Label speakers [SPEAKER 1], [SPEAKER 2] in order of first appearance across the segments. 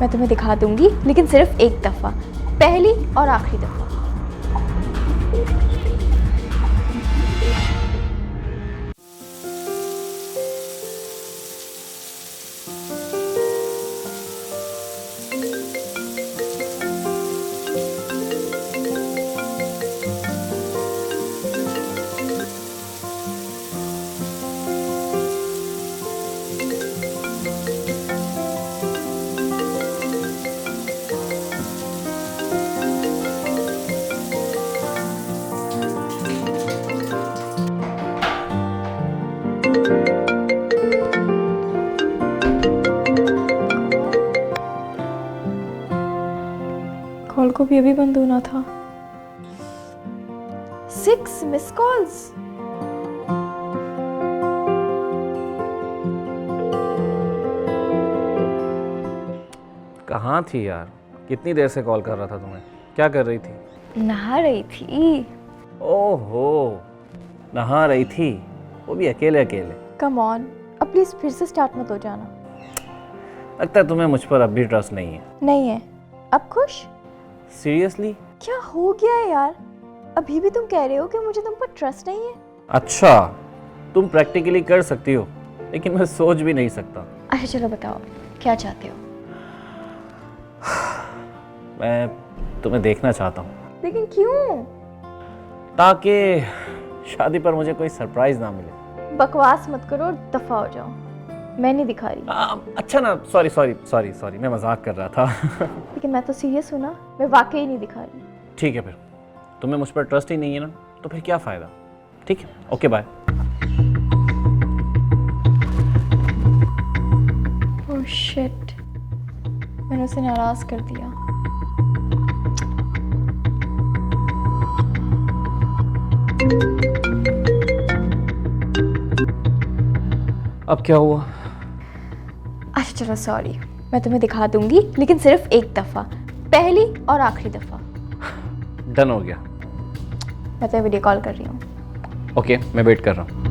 [SPEAKER 1] मैं तुम्हें दिखा दूंगी, लेकिन सिर्फ एक दफ़ा, पहली और आखिरी दफ़ा। कॉल को भी अभी बंद होना था। 6 मिस कॉल्स।
[SPEAKER 2] कहाँ थी यार? कितनी देर से कॉल कर रहा था तुम्हें। क्या कर रही थी?
[SPEAKER 1] नहा रही थी।
[SPEAKER 2] ओहो, नहा रही थी, वो भी अकेले अकेले।
[SPEAKER 1] कम ऑन, अब प्लीज फिर से स्टार्ट मत हो जाना।
[SPEAKER 2] लगता है तुम्हें मुझ पर अब भी ट्रस्ट नहीं है।
[SPEAKER 1] नहीं है। अब खुश?
[SPEAKER 2] सीरियसली?
[SPEAKER 1] क्या हो गया है यार? अभी भी तुम कह रहे हो कि मुझे तुम पर ट्रस्ट नहीं है।
[SPEAKER 2] अच्छा, तुम प्रैक्टिकली कर सकती हो, लेकिन मैं सोच भी नहीं सकता।
[SPEAKER 1] अच्छा चलो बताओ, क्या चाहते हो?
[SPEAKER 2] मैं तुम्हें देखना चाहता हूँ।
[SPEAKER 1] लेकिन क्यों?
[SPEAKER 2] ताकि शादी पर मुझे कोई सरप्राइज ना मिले।
[SPEAKER 1] बकवास मत करो और दफा हो जाओ। मैं नहीं दिखा रही।
[SPEAKER 2] अच्छा ना, सॉरी, मैं मजाक कर रहा था।
[SPEAKER 1] लेकिन मैं तो सीरियस हूँ ना, मैं वाकई नहीं दिखा रही।
[SPEAKER 2] ठीक है, फिर तुम्हें मुझ पर ट्रस्ट ही नहीं है ना, तो फिर क्या फ़ायदा। ठीक है, ओके बाय।
[SPEAKER 1] ओह शिट, मैंने उसे नाराज कर दिया।
[SPEAKER 2] अब क्या हुआ?
[SPEAKER 1] अच्छा चलो सॉरी, मैं तुम्हें दिखा दूंगी, लेकिन सिर्फ एक दफ़ा, पहली और आखिरी दफ़ा।
[SPEAKER 2] डन हो गया।
[SPEAKER 1] मैं तो वीडियो कॉल कर रही हूँ।
[SPEAKER 2] ओके, मैं वेट कर रहा हूँ।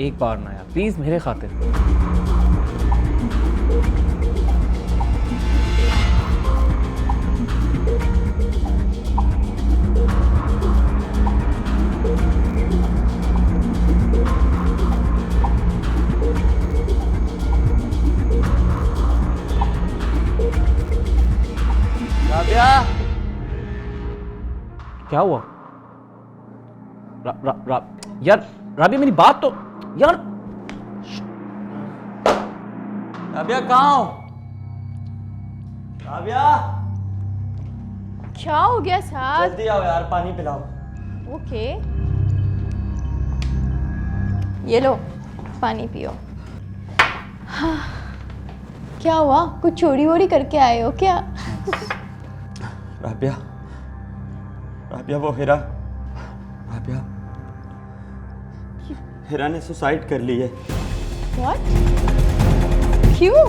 [SPEAKER 2] एक बार ना यार, प्लीज मेरे खातिर। राबिया, क्या हुआ? यार राबिया, मेरी बात तो यार।
[SPEAKER 3] राबिया कहाँ हो? राबिया
[SPEAKER 1] क्या हो गया साथ?
[SPEAKER 3] जल्दी आओ यार, पानी पिलाओ।
[SPEAKER 1] ओके, ये लो पानी पियो। हाँ, क्या हुआ? कुछ चोरी वोरी करके आए हो क्या?
[SPEAKER 3] राबिया, राबिया वो हिरा, राबिया हिरा ने सुसाइड कर ली है।
[SPEAKER 1] What? क्यों?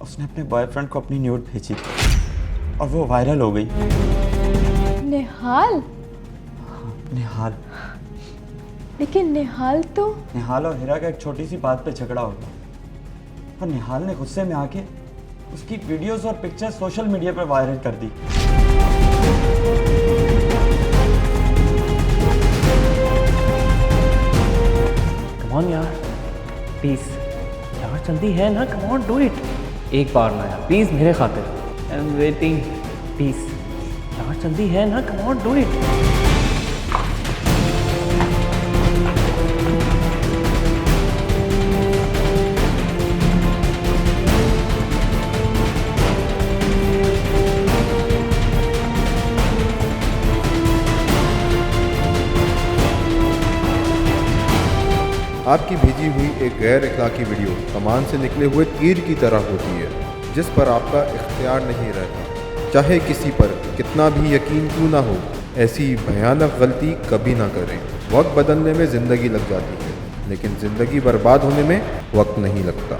[SPEAKER 3] उसने अपने बॉयफ्रेंड को अपनी न्यूड भेजी और वो वायरल हो गई।
[SPEAKER 1] निहाल?
[SPEAKER 3] निहाल?
[SPEAKER 1] लेकिन निहाल तो...
[SPEAKER 3] निहाल और हिरा का एक छोटी सी बात पे झगड़ा हो गया और निहाल ने गुस्से में आके उसकी वीडियोस और पिक्चर्स सोशल मीडिया पर वायरल कर दी।
[SPEAKER 2] कम ऑन यार, प्लीज यार, जल्दी है ना, कम ऑन डू इट। एक बार ना यार, प्लीज मेरे खातिर। आई एम वेटिंग, प्लीज यार, जल्दी है ना, कम ऑन डू इट।
[SPEAKER 4] आपकी भेजी हुई एक गैर अखलाकी वीडियो कमान से निकले हुए तीर की तरह होती है, जिस पर आपका इख्तियार नहीं रहता। चाहे किसी पर कितना भी यकीन क्यों ना हो, ऐसी भयानक गलती कभी ना करें। वक्त बदलने में ज़िंदगी लग जाती है, लेकिन ज़िंदगी बर्बाद होने में वक्त नहीं लगता।